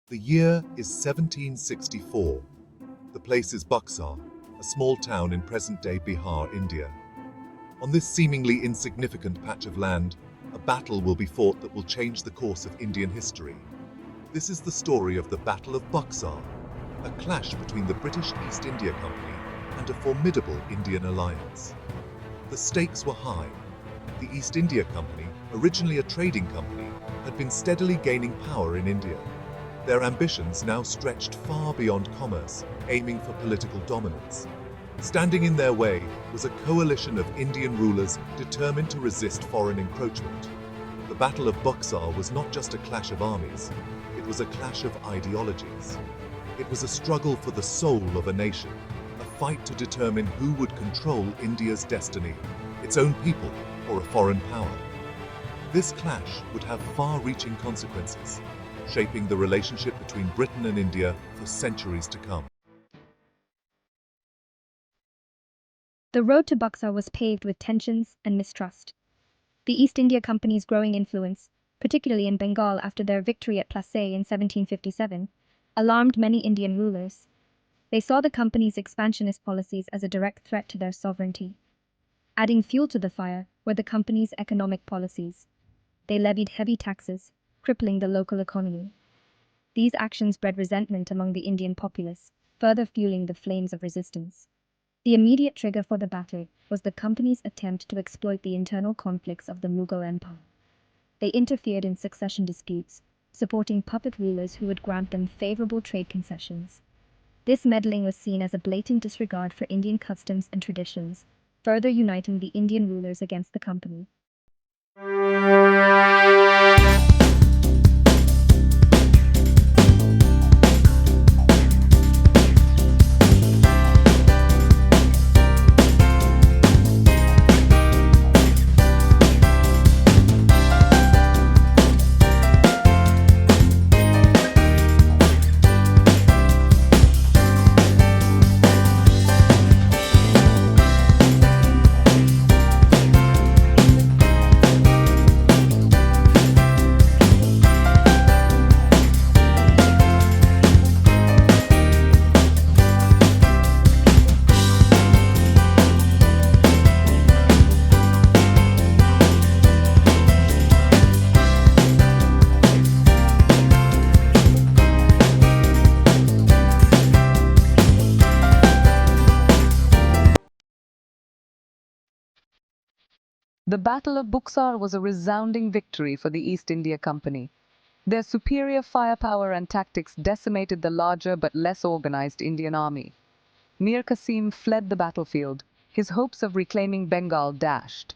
The year is 1764. The place is Buxar, a small town in present-day Bihar, India. On this seemingly insignificant patch of land, a battle will be fought that will change the course of Indian history. This is the story of the Battle of Buxar, a clash between the British East India Company and a formidable Indian alliance. The stakes were high. The East India Company, originally a trading company, had been steadily gaining power in India. Their ambitions now stretched far beyond commerce, aiming for political dominance. Standing in their way was a coalition of Indian rulers determined to resist foreign encroachment. The Battle of Buxar was not just a clash of armies, it was a clash of ideologies. It was a struggle for the soul of a nation, a fight to determine who would control India's destiny, its own people or a foreign power. This clash would have far-reaching consequences, shaping the relationship between Britain and India for centuries to come. The road to Buxar was paved with tensions and mistrust. The East India Company's growing influence, particularly in Bengal after their victory at Plassey in 1757, alarmed many Indian rulers. They saw the company's expansionist policies as a direct threat to their sovereignty. Adding fuel to the fire were the company's economic policies. They levied heavy taxes, crippling the local economy. These actions bred resentment among the Indian populace, further fueling the flames of resistance. The immediate trigger for the battle was the company's attempt to exploit the internal conflicts of the Mughal Empire. They interfered in succession disputes, supporting puppet rulers who would grant them favorable trade concessions. This meddling was seen as a blatant disregard for Indian customs and traditions, further uniting the Indian rulers against the company. The Battle of Buxar was a resounding victory for the East India Company. Their superior firepower and tactics decimated the larger but less organized Indian army. Mir Qasim fled the battlefield, his hopes of reclaiming Bengal dashed.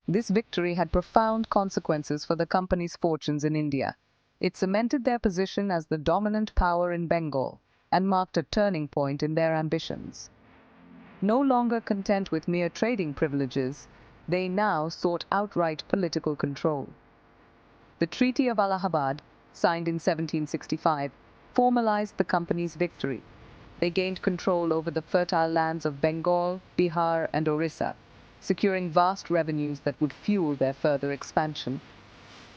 This victory had profound consequences for the company's fortunes in India. It cemented their position as the dominant power in Bengal and marked a turning point in their ambitions. No longer content with mere trading privileges, they now sought outright political control. The Treaty of Allahabad, signed in 1765, formalized the company's victory. They gained control over the fertile lands of Bengal, Bihar, and Orissa, securing vast revenues that would fuel their further expansion.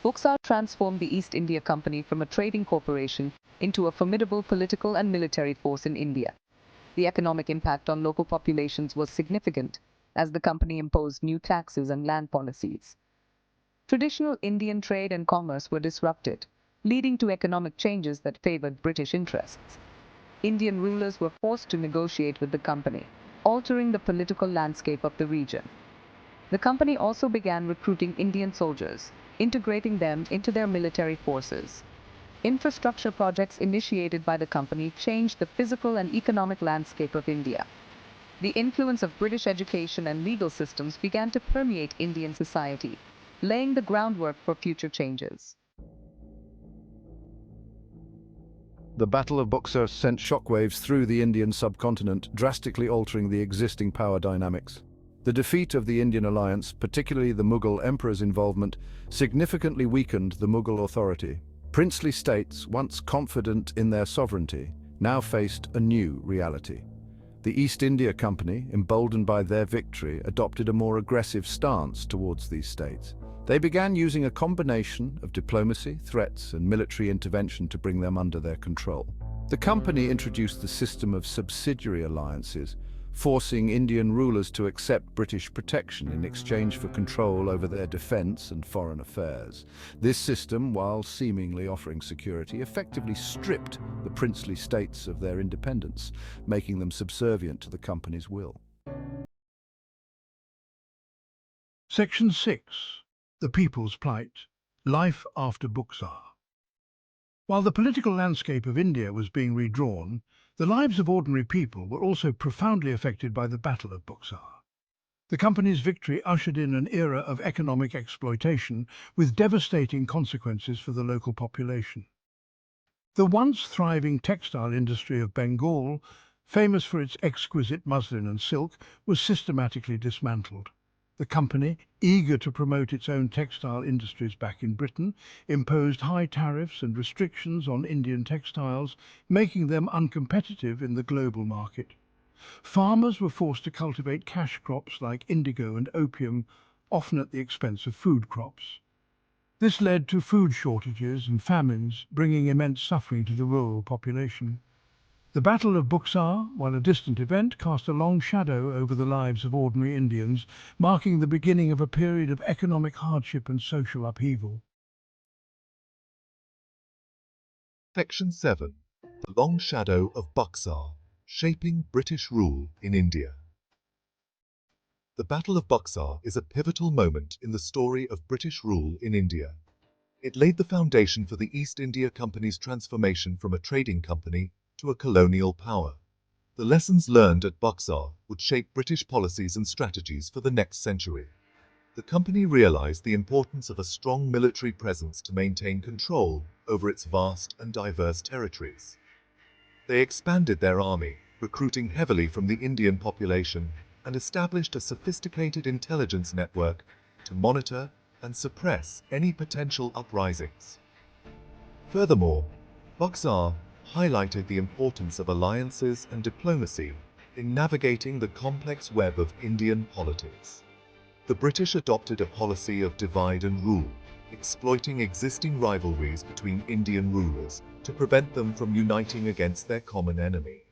Buxar transformed the East India Company from a trading corporation into a formidable political and military force in India. The economic impact on local populations was significant, as the company imposed new taxes and land policies. Traditional Indian trade and commerce were disrupted, leading to economic changes that favored British interests. Indian rulers were forced to negotiate with the company, altering the political landscape of the region. The company also began recruiting Indian soldiers, integrating them into their military forces. Infrastructure projects initiated by the company changed the physical and economic landscape of India. The influence of British education and legal systems began to permeate Indian society, laying the groundwork for future changes. The Battle of Buxar sent shockwaves through the Indian subcontinent, drastically altering the existing power dynamics. The defeat of the Indian alliance, particularly the Mughal emperor's involvement, significantly weakened the Mughal authority. Princely states, once confident in their sovereignty, now faced a new reality. The East India Company, emboldened by their victory, adopted a more aggressive stance towards these states. They began using a combination of diplomacy, threats, and military intervention to bring them under their control. The company introduced the system of subsidiary alliances, forcing Indian rulers to accept British protection in exchange for control over their defense and foreign affairs. This system, while seemingly offering security, effectively stripped the princely states of their independence, making them subservient to the company's will. Section 6. The People's Plight. Life after Buxar. While the political landscape of India was being redrawn, the lives of ordinary people were also profoundly affected by the Battle of Buxar. The company's victory ushered in an era of economic exploitation with devastating consequences for the local population. The once thriving textile industry of Bengal, famous for its exquisite muslin and silk, was systematically dismantled. The company, eager to promote its own textile industries back in Britain, imposed high tariffs and restrictions on Indian textiles, making them uncompetitive in the global market. Farmers were forced to cultivate cash crops like indigo and opium, often at the expense of food crops. This led to food shortages and famines, bringing immense suffering to the rural population. The Battle of Buxar, while a distant event, cast a long shadow over the lives of ordinary Indians, marking the beginning of a period of economic hardship and social upheaval. Section 7. The Long Shadow of Buxar, Shaping British Rule in India. The Battle of Buxar is a pivotal moment in the story of British rule in India. It laid the foundation for the East India Company's transformation from a trading company to a colonial power. The lessons learned at Buxar would shape British policies and strategies for the next century. The company realized the importance of a strong military presence to maintain control over its vast and diverse territories. They expanded their army, recruiting heavily from the Indian population, and established a sophisticated intelligence network to monitor and suppress any potential uprisings. Furthermore, Buxar highlighted the importance of alliances and diplomacy in navigating the complex web of Indian politics. The British adopted a policy of divide and rule, exploiting existing rivalries between Indian rulers to prevent them from uniting against their common enemy.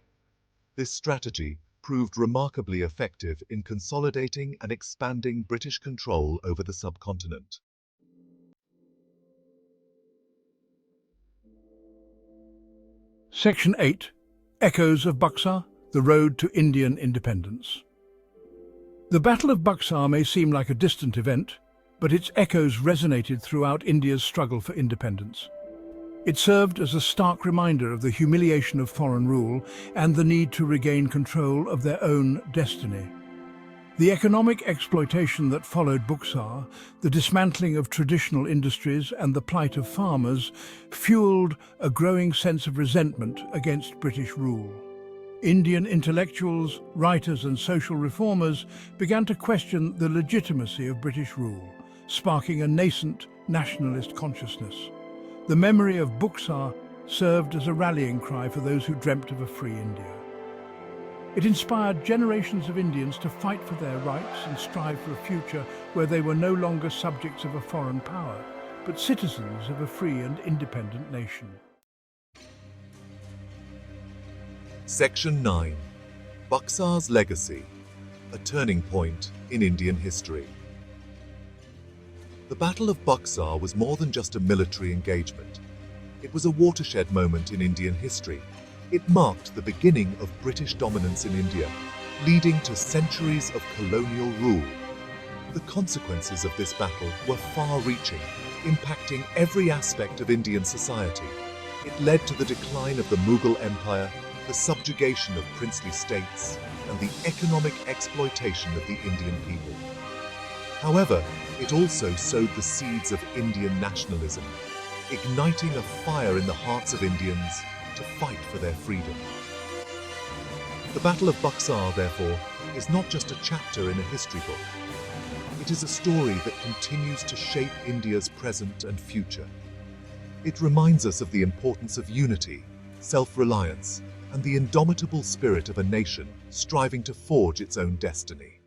This strategy proved remarkably effective in consolidating and expanding British control over the subcontinent. Section 8. Echoes of Buxar, the Road to Indian Independence. The Battle of Buxar may seem like a distant event, but its echoes resonated throughout India's struggle for independence. It served as a stark reminder of the humiliation of foreign rule and the need to regain control of their own destiny. The economic exploitation that followed Buxar, the dismantling of traditional industries and the plight of farmers, fueled a growing sense of resentment against British rule. Indian intellectuals, writers and social reformers began to question the legitimacy of British rule, sparking a nascent nationalist consciousness. The memory of Buxar served as a rallying cry for those who dreamt of a free India. It inspired generations of Indians to fight for their rights and strive for a future where they were no longer subjects of a foreign power, but citizens of a free and independent nation. Section 9. Buxar's Legacy, a turning point in Indian history. The Battle of Buxar was more than just a military engagement. It was a watershed moment in Indian history. It marked the beginning of British dominance in India, leading to centuries of colonial rule. The consequences of this battle were far-reaching, impacting every aspect of Indian society. It led to the decline of the Mughal Empire, the subjugation of princely states, and the economic exploitation of the Indian people. However, it also sowed the seeds of Indian nationalism, igniting a fire in the hearts of Indians to fight for their freedom. The Battle of Buxar, therefore, is not just a chapter in a history book. It is a story that continues to shape India's present and future. It reminds us of the importance of unity, self-reliance, and the indomitable spirit of a nation striving to forge its own destiny.